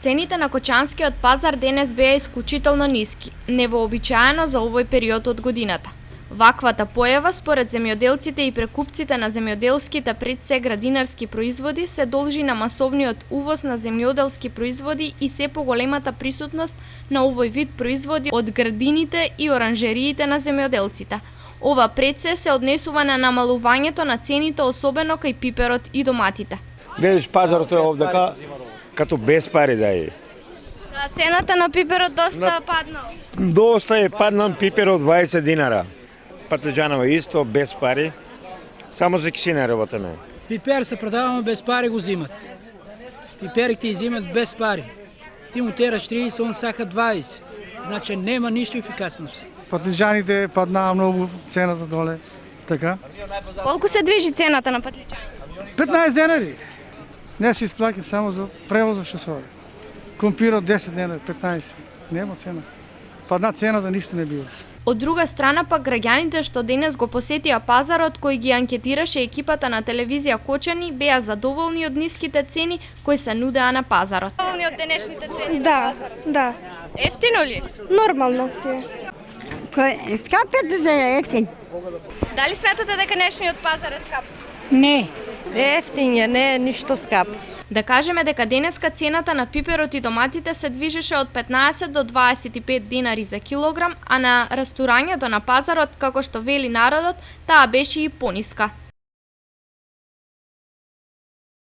Цените на кочанскиот пазар денес беа исклучително ниски, невообичаено за овој период од годината. Ваквата појава, според земјоделците и прекупците на земјоделските пред се градинарски производи, се должи на масовниот увоз на земјоделски производи и се поголемата присутност на овој вид производи од градините и оранжериите на земјоделците. Ова пред се однесува на намалувањето на цените, особено кај пиперот и доматите. Видиш, пазарот е овдека като без пари да е. Да, цената на пиперот доста паднал. Доста е паднал пиперот 20 динара. Патлиџанова исто без пари. Само за кисина работаме. Пипер се продаваме без пари, го взимат. Пиперите изимат без пари. Ти му тераш 30, он сака 20. Значи нема нищо ефикасност. Патлиџаните паднаа многу цената доле. Така. Колку се движи цената на патлиџани? 15 денари. Не се изплаќа само за превоза што се оди. Компирот 10 денари, 15. Нема цена. Падна цената, ништо не бива. Од друга страна пак граѓаните што денес го посетија пазарот кој ги анкетираше екипата на телевизија Кочани беа задоволни од ниските цени кои се нудеа на пазарот. Задоволни од денешните цени Да, на пазарот? да. Ефтино ли? Нормално си е. Скапът за ефтин. Дали сметате дека днешниот пазар е скап? Не. Ефтин е, не е ништо скап. Да кажеме дека денеска цената на пиперот и доматите се движеше од 15 до 25 динари за килограм, а на растурањето на пазарот, како што вели народот, таа беше и пониска.